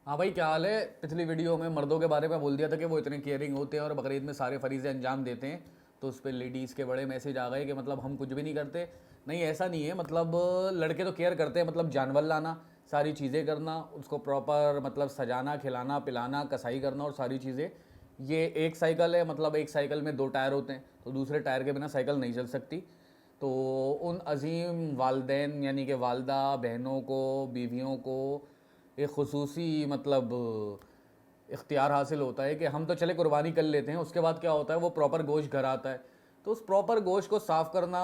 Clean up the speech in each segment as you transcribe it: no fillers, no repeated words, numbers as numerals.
हाँ भाई, क्या हाल है। पिछली वीडियो में मर्दों के बारे में बोल दिया था कि वो इतने केयरिंग होते हैं और बकरीद में सारे फरीज़े अंजाम देते हैं। तो उस पर लेडीज़ के बड़े मैसेज आ गए कि मतलब हम कुछ भी नहीं करते। नहीं, ऐसा नहीं है। मतलब लड़के तो केयर करते हैं, मतलब जानवर लाना, सारी चीज़ें करना, उसको प्रॉपर मतलब सजाना, खिलाना, पिलाना, कसाई करना और सारी चीज़ें। ये एक साइकिल है, मतलब एक साइकिल में 2 टायर होते हैं, तो दूसरे टायर के बिना साइकिल नहीं चल सकती। तो उन अजीम वालदेन यानी कि वालदा बहनों को, बीवियों को एक खसूसी मतलब इख्तियार हासिल होता है कि हम तो चले कुर्बानी कर लेते हैं, उसके बाद क्या होता है वो प्रॉपर गोश्त घर आता है। तो उस प्रॉपर गोश्त को साफ़ करना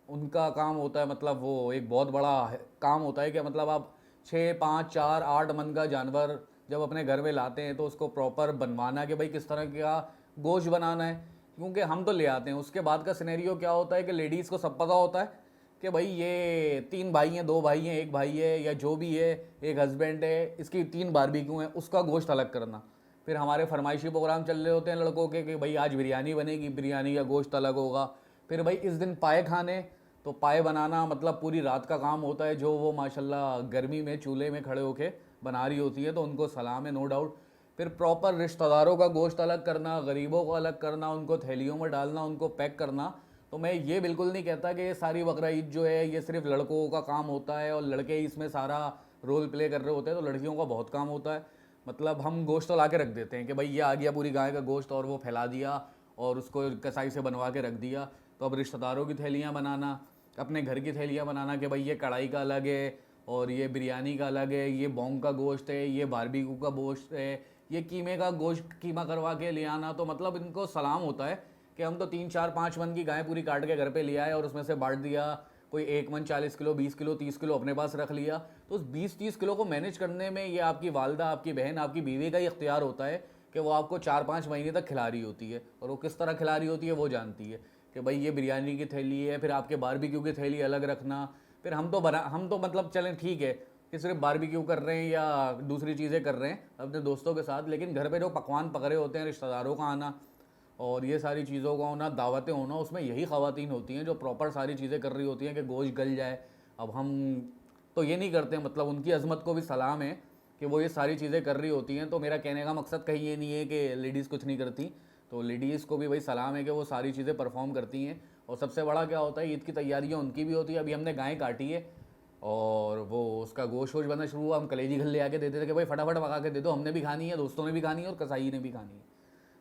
उनका काम होता है। मतलब वो एक बहुत बड़ा काम होता है कि मतलब आप 6, 5, 4, 8 मन का जानवर जब अपने घर में लाते हैं तो उसको प्रॉपर बनवाना कि भाई किस तरह का गोश्त बनाना है। क्योंकि हम तो ले आते हैं, उसके बाद का सिनेरियो क्या होता है कि लेडीज़ को सब पता होता है कि भाई ये 3 भाई हैं, 2 भाई हैं, एक भाई है, या जो भी है, एक हस्बैंड है, इसकी 3 बारबेक्यू हैं, उसका गोश्त अलग करना। फिर हमारे फरमाइशी प्रोग्राम चल रहे होते हैं लड़कों के कि भाई आज बिरयानी बनेगी, बिरयानी का गोश्त अलग होगा। फिर भाई इस दिन पाए खाने, तो पाए बनाना मतलब पूरी रात का काम होता है, जो वो माशाल्लाह गर्मी में चूल्हे में खड़े होके बना रही होती है, तो उनको सलाम है, नो डाउट। फिर प्रॉपर रिश्तेदारों का गोश्त अलग करना, गरीबों को अलग करना, उनको थैलियों में डालना, उनको पैक करना। तो मैं ये बिल्कुल नहीं कहता कि ये सारी बकरा ईद जो है ये सिर्फ लड़कों का काम होता है और लड़के ही इसमें सारा रोल प्ले कर रहे होते हैं। तो लड़कियों का बहुत काम होता है। मतलब हम गोश्त तो ला के रख देते हैं कि भाई ये आ गया पूरी गाय का गोश्त, और वो फैला दिया और उसको कसाई से बनवा के रख दिया। तो अब रिश्तेदारों की थैलियाँ बनाना, अपने घर की थैलियाँ बनाना कि भाई ये कढ़ाई का अलग है और ये बिरयानी का अलग है, ये बोंग का गोश्त है, ये बारबेक्यू का गोश्त है, ये कीमे का गोश्त कीमा करवा के ले आना। तो मतलब इनको सलाम होता है कि हम तो 3, 4, 5 मन की गाय पूरी काट के घर पे ले आए और उसमें से बांट दिया। कोई 1 मन 40 किलो, 20 किलो, 30 किलो अपने पास रख लिया। तो उस 20-30 किलो को मैनेज करने में ये आपकी वालदा, आपकी बहन, आपकी बीवी का ही इख्तियार होता है कि वो आपको 4-5 महीने तक खिला रही होती है। और वो किस तरह खिला रही होती है वो जानती है कि भाई ये बिरयानी की थैली है, फिर आपके बारबेक्यू की थैली अलग रखना। फिर हम तो मतलब चलें ठीक है कि सिर्फ बारबेक्यू कर रहे हैं या दूसरी चीज़ें कर रहे हैं अपने दोस्तों के साथ, लेकिन घर पे जो पकवान पक रहे होते हैं, रिश्तेदारों का आना और ये सारी चीज़ों का होना, दावतें होना, उसमें यही ख़वातीन होती हैं जो प्रॉपर सारी चीज़ें कर रही होती हैं कि गोश्त गल जाए। अब हम तो ये नहीं करते, मतलब उनकी अजमत को भी सलाम है कि वो ये सारी चीज़ें कर रही होती हैं। तो मेरा कहने का मकसद कहीं ये नहीं है कि लेडीज़ कुछ नहीं करती। तो लेडीज़ को भी भाई सलाम है कि वो सारी चीज़ें परफॉर्म करती हैं। और सबसे बड़ा क्या होता है, ईद की तैयारियाँ उनकी भी होती है। अभी हमने गाय काटी है और वो उसका गोश्त वोश बनना शुरू हुआ, हम कलेजी घर ले आके देते थे कि भाई फटाफट पका के दे दो, हमने भी खानी है, दोस्तों ने भी खानी है और कसाई ने भी खानी है।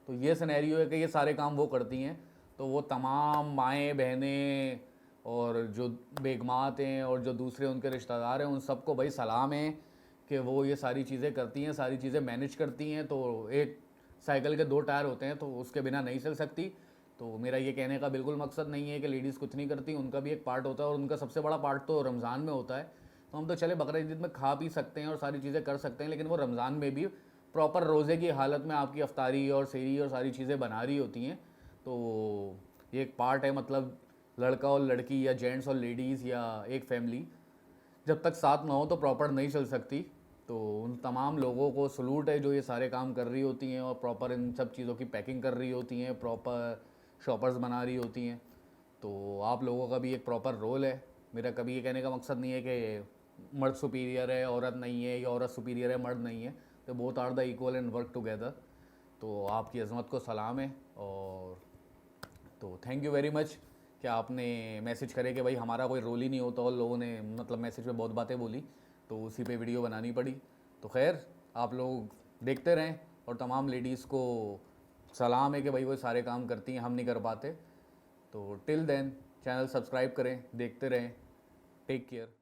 तो ये सिनेरियो है कि ये सारे काम वो करती हैं। तो वो तमाम माएँ, बहनें और जो बेगमात हैं और जो दूसरे उनके रिश्तेदार हैं, उन सबको भाई सलाम है कि वो ये सारी चीज़ें करती हैं, सारी चीज़ें मैनेज करती हैं। तो एक साइकिल के 2 टायर होते हैं, तो उसके बिना नहीं चल सकती। तो मेरा ये कहने का बिल्कुल मकसद नहीं है कि लेडीज़ कुछ नहीं करती, उनका भी एक पार्ट होता है और उनका सबसे बड़ा पार्ट तो रमज़ान में होता है। तो हम तो चले बकरीद ईद में खा पी सकते हैं और सारी चीज़ें कर सकते हैं, लेकिन वो रमज़ान में भी प्रॉपर रोज़े की हालत में आपकी अफ्तारी और सेहरी और सारी चीज़ें बना रही होती हैं। तो ये एक पार्ट है। मतलब लड़का और लड़की या जेंट्स और लेडीज़ या एक फैमिली जब तक साथ ना हो तो प्रॉपर नहीं चल सकती। तो उन तमाम लोगों को सलूट है जो ये सारे काम कर रही होती हैं और प्रॉपर इन सब चीज़ों की पैकिंग कर रही होती हैं, प्रॉपर शॉपर्स बना रही होती हैं। तो आप लोगों का भी एक प्रॉपर रोल है। मेरा कभी ये कहने का मकसद नहीं है कि मर्द सुपीरियर है, औरत नहीं है, या औरत सुपीरियर है, मर्द नहीं है। तो both are the equal and work together. तो आपकी अजमत को सलाम है। और तो थैंक यू वेरी मच कि आपने मैसेज करे कि भाई हमारा कोई रोल ही नहीं होता, और लोगों ने मतलब मैसेज में बहुत बातें बोली, तो उसी पे वीडियो बनानी पड़ी। तो खैर, आप लोग देखते रहें और तमाम लेडीज़ को सलाम है कि भाई वो सारे काम करती हैं, हम नहीं कर पाते। तो टिल देन चैनल सब्सक्राइब करें, देखते रहें। Take care.